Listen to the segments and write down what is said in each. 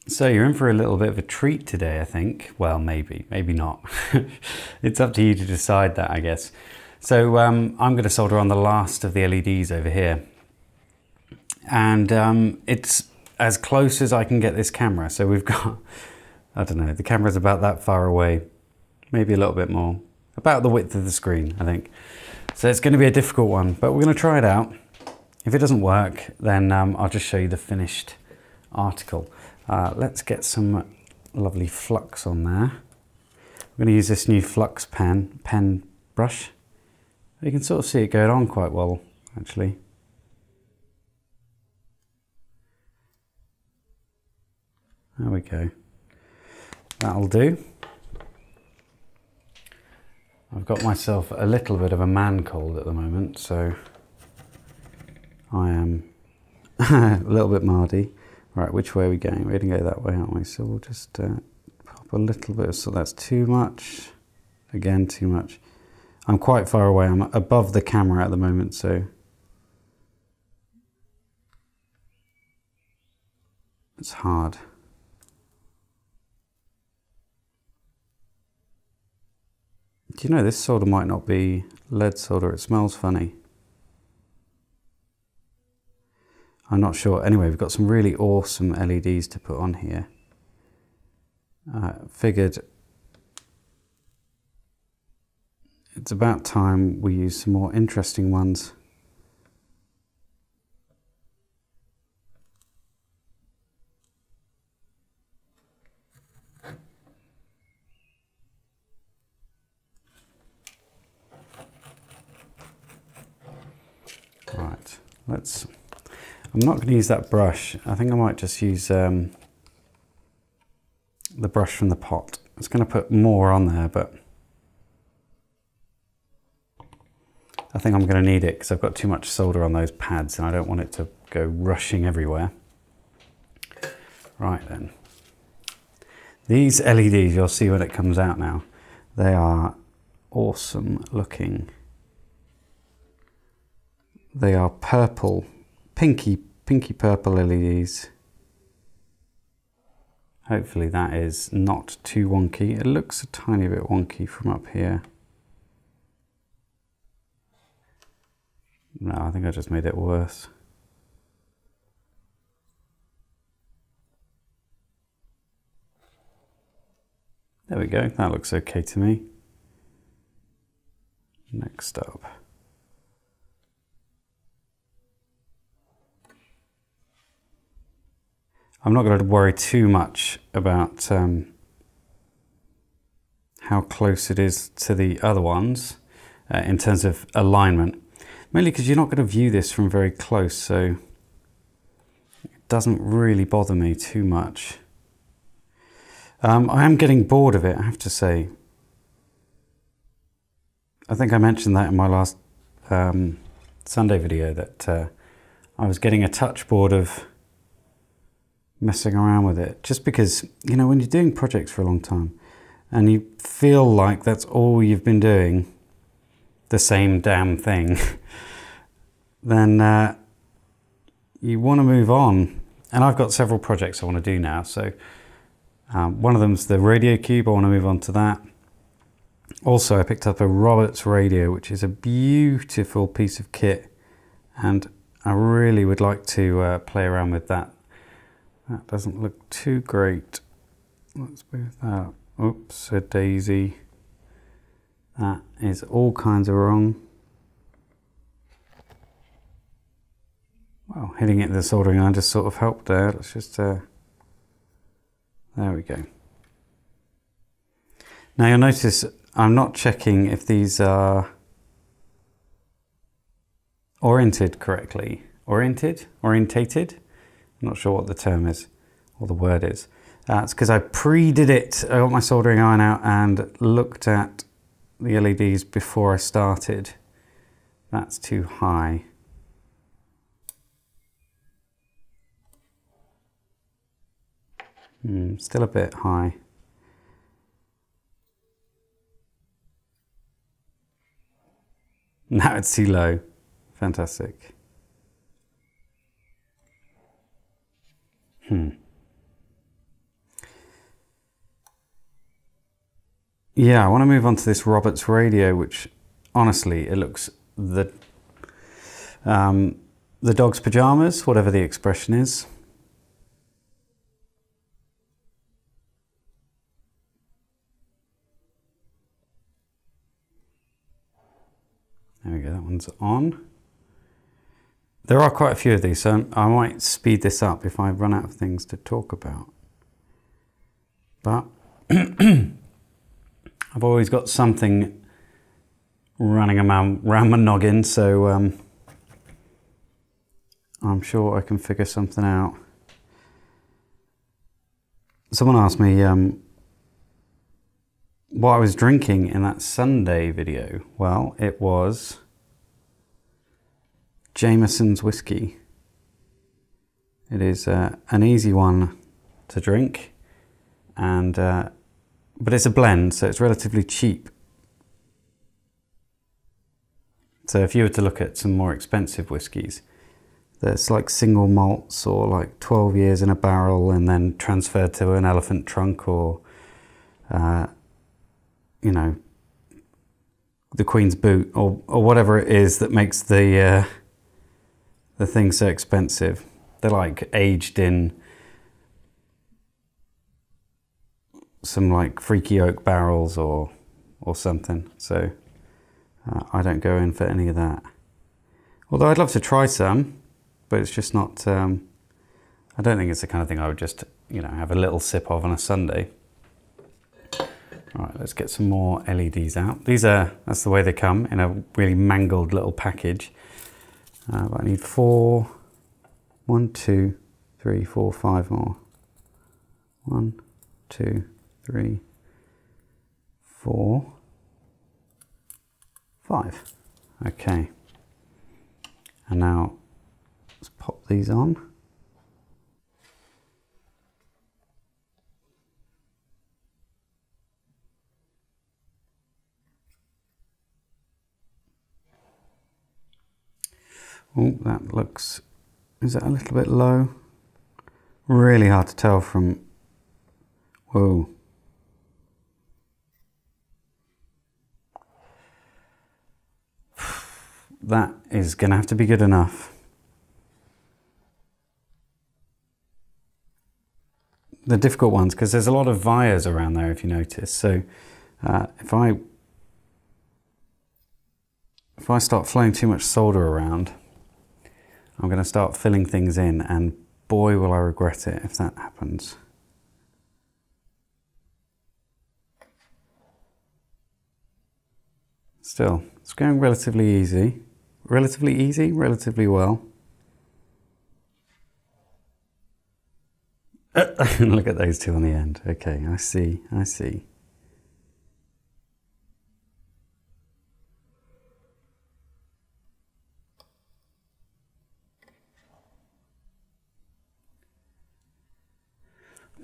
So you're in for a little bit of a treat today, I think. Well, maybe not. It's up to you to decide that, I guess. So I'm going to solder on the last of the LEDs over here. And it's as close as I can get this camera. So we've got, I don't know, the camera's about that far away, maybe a little bit more, about the width of the screen, I think. So it's going to be a difficult one, but we're going to try it out. If it doesn't work, then I'll just show you the finished article. Let's get some lovely flux on there. I'm going to use this new flux pen brush. You can sort of see it going on quite well, actually. There we go. That'll do. I've got myself a little bit of a man cold at the moment, so I am a little bit mardy. Right, which way are we going? We're going to go that way, aren't we? So we'll just pop a little bit, so that's too much. Again, too much. I'm quite far away. I'm above the camera at the moment, so it's hard. Do you know, this solder might not be lead solder. It smells funny. I'm not sure. Anyway, we've got some really awesome LEDs to put on here. Figured it's about time we use some more interesting ones. Right, I'm not going to use that brush. I think I might just use the brush from the pot. It's going to put more on there, but I think I'm going to need it because I've got too much solder on those pads and I don't want it to go rushing everywhere. Right then. These LEDs, you'll see when it comes out now, they are awesome looking. They are purple, pinky purple LEDs. Hopefully that is not too wonky. It looks a tiny bit wonky from up here. No, I think I just made it worse. There we go, that looks okay to me. Next up. I'm not going to worry too much about how close it is to the other ones in terms of alignment. Mainly because you're not going to view this from very close, so it doesn't really bother me too much. I am getting bored of it, I have to say. I think I mentioned that in my last Sunday video, that I was getting a touch bored of messing around with it, just because, you know, when you're doing projects for a long time and you feel like that's all you've been doing, the same damn thing, then you want to move on. And I've got several projects I want to do now, so one of them's the radio cube. I want to move on to that. Also, I picked up a Roberts radio, which is a beautiful piece of kit, and I really would like to play around with that. That doesn't look too great. Let's move that. Oops, a daisy. That is all kinds of wrong. Well, hitting it in the soldering iron just sort of helped there. Let's just, there we go. Now you'll notice I'm not checking if these are oriented correctly. Orientated? I'm not sure what the term is, or the word is. It's because I pre-did it. I got my soldering iron out and looked at the LEDs before I started. That's too high. Still a bit high. Now it's too low. Fantastic. yeah, I want to move on to this Roberts radio, which honestly, it looks the dog's pajamas, whatever the expression is. There we go, that one's on. There are quite a few of these, so I might speed this up if I run out of things to talk about. But I've always got something running around my noggin, so I'm sure I can figure something out. Someone asked me what I was drinking in that Sunday video. Well, it was Jameson's whiskey. It is an easy one to drink, and but it's a blend, so it's relatively cheap. So if you were to look at some more expensive whiskies, that's like single malts or like 12 years in a barrel and then transferred to an elephant trunk, or you know, the Queen's boot, or whatever it is that makes the thing so expensive. They're like aged in some like freaky oak barrels or something. So I don't go in for any of that. Although I'd love to try some, but it's just not, I don't think it's the kind of thing I would just, you know, have a little sip of on a Sunday. All right, let's get some more LEDs out. That's the way they come, in a really mangled little package. But I need 4, 1, 2, 3, 4, 5 more. 1, 2, 3, 4, 5. Okay. And now let's pop these on. Oh, that looks, is that a little bit low? Really hard to tell from, whoa. That is going to have to be good enough. The difficult ones, because there's a lot of wires around there, if you notice. So if I start flowing too much solder around, I'm going to start filling things in, and boy will I regret it if that happens. Still, it's going relatively easy. Relatively easy, relatively well. Look at those two on the end. Okay, I see, I see.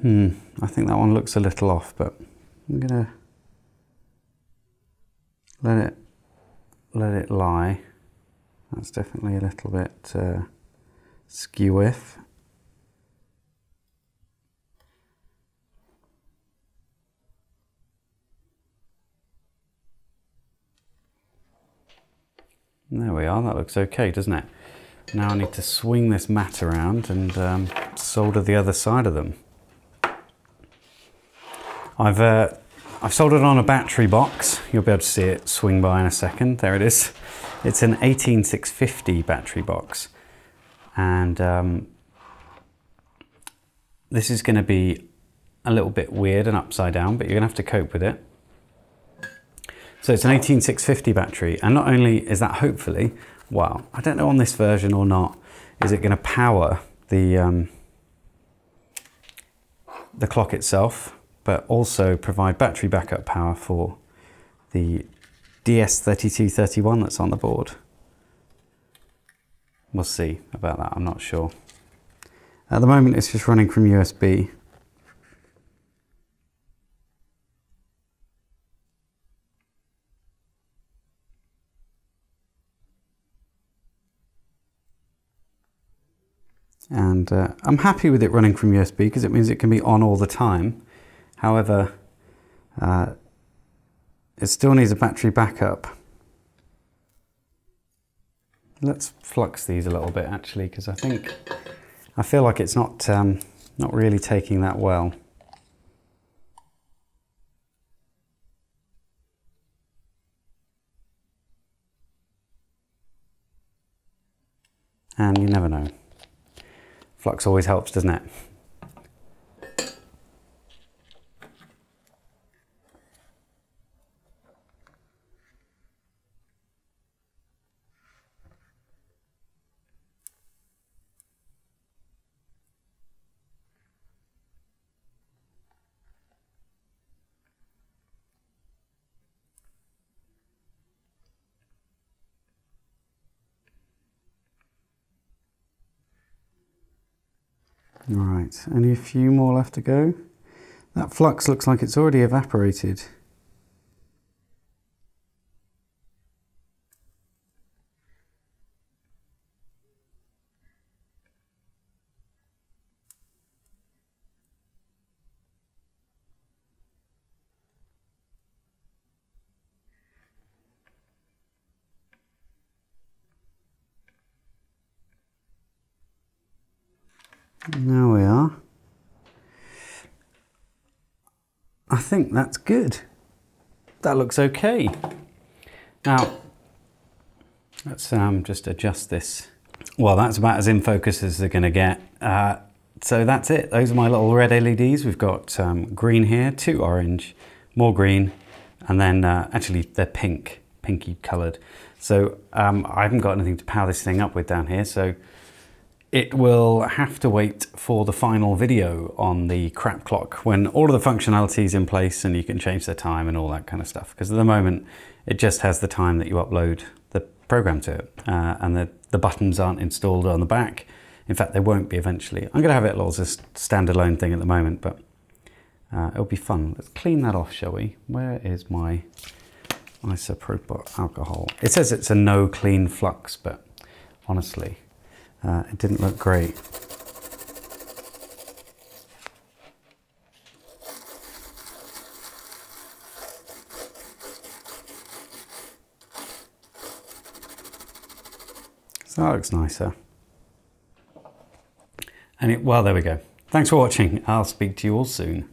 I think that one looks a little off, but I'm gonna let it lie. That's definitely a little bit skew-iff. There we are, that looks okay, doesn't it? Now I need to swing this mat around and solder the other side of them. I've soldered on a battery box. You'll be able to see it swing by in a second. There it is. It's an 18650 battery box. And this is going to be a little bit weird and upside down, but you're going to have to cope with it. So it's an 18650 battery, and not only is that hopefully, well, I don't know on this version or not, is it going to power the clock itself, but also provide battery backup power for the DS3231 that's on the board. We'll see about that, I'm not sure. At the moment it's just running from USB. And I'm happy with it running from USB because it means it can be on all the time. However, it still needs a battery backup. Let's flux these a little bit actually, because I feel like it's not really taking that well. And you never know. Flux always helps, doesn't it? Right, only a few more left to go. That flux looks like it's already evaporated. There we are. I think that's good. That looks okay. Now, let's just adjust this. Well, that's about as in focus as they're going to get. So that's it. Those are my little red LEDs. We've got green here, 2 orange, more green, and then actually they're pinky coloured. So I haven't got anything to power this thing up with down here, so it will have to wait for the final video on the crap clock when all of the functionality is in place and you can change the time and all that kind of stuff. Because at the moment, it just has the time that you upload the program to it, and the buttons aren't installed on the back. In fact, they won't be eventually. I'm going to have it as a standalone thing at the moment, but it'll be fun. Let's clean that off, shall we? Where is my isopropyl alcohol? It says it's a no clean flux, but honestly, it didn't look great. So that looks nicer. And well, there we go. Thanks for watching. I'll speak to you all soon.